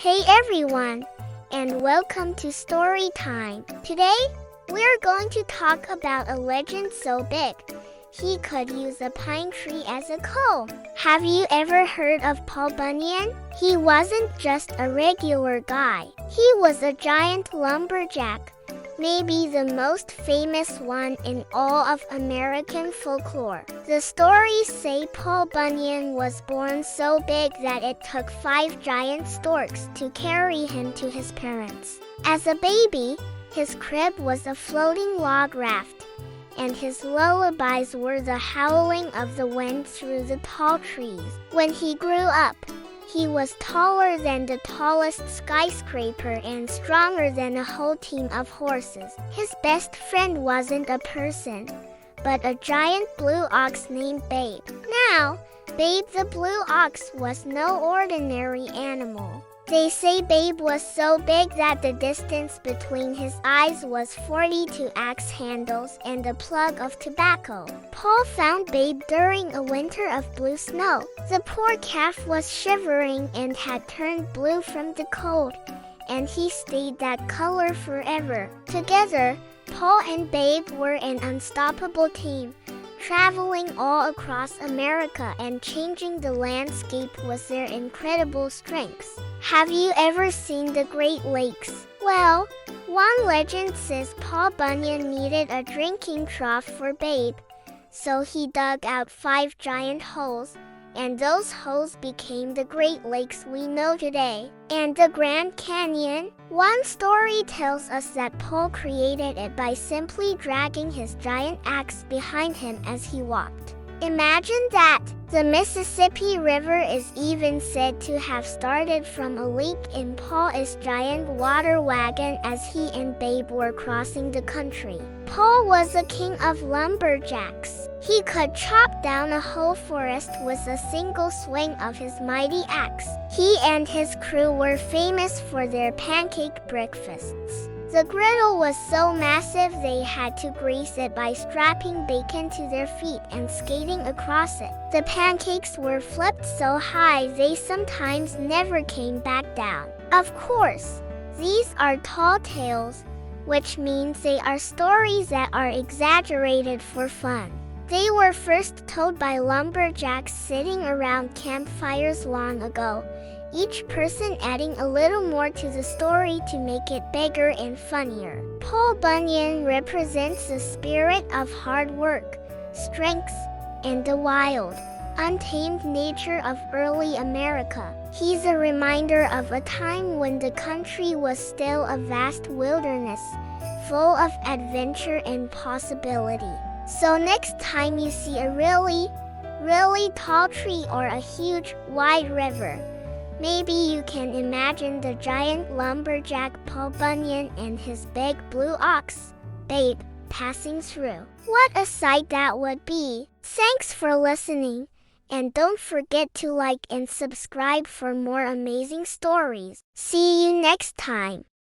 Hey everyone, and welcome to Story Time. Today, we're going to talk about a legend so big, he could use a pine tree as a comb. Have you ever heard of Paul Bunyan? He wasn't just a regular guy. He was a giant lumberjack, maybe the most famous one in all of American folklore. The stories say Paul Bunyan was born so big that it took 5 giant storks to carry him to his parents. As a baby, his crib was a floating log raft, and his lullabies were the howling of the wind through the tall trees. When he grew up, he was taller than the tallest skyscraper and stronger than a whole team of horses. His best friend wasn't a person, but a giant blue ox named Babe. Now, Babe the blue ox was no ordinary animal. They say Babe was so big that the distance between his eyes was 42 axe handles and a plug of tobacco. Paul found Babe during a winter of blue snow. The poor calf was shivering and had turned blue from the cold, and he stayed that color forever. Together, Paul and Babe were an unstoppable team, traveling all across America and changing the landscape with their incredible strengths. Have you ever seen the Great Lakes? Well, one legend says Paul Bunyan needed a drinking trough for Babe, so he dug out 5 giant holes, and those holes became the Great Lakes we know today. And the Grand Canyon? One story tells us that Paul created it by simply dragging his giant axe behind him as he walked. Imagine that! The Mississippi River is even said to have started from a leak in Paul's giant water wagon as he and Babe were crossing the country. Paul was a king of lumberjacks. He could chop down a whole forest with a single swing of his mighty axe. He and his crew were famous for their pancake breakfasts. The griddle was so massive they had to grease it by strapping bacon to their feet and skating across it. The pancakes were flipped so high they sometimes never came back down. Of course, these are tall tales, which means they are stories that are exaggerated for fun. They were first told by lumberjacks sitting around campfires long ago, each person adding a little more to the story to make it bigger and funnier. Paul Bunyan represents the spirit of hard work, strength, and the wild, untamed nature of early America. He's a reminder of a time when the country was still a vast wilderness, full of adventure and possibility. So next time you see a really tall tree or a huge, wide river, maybe you can imagine the giant lumberjack Paul Bunyan and his big blue ox, Babe, passing through. What a sight that would be! Thanks for listening, and don't forget to like and subscribe for more amazing stories. See you next time.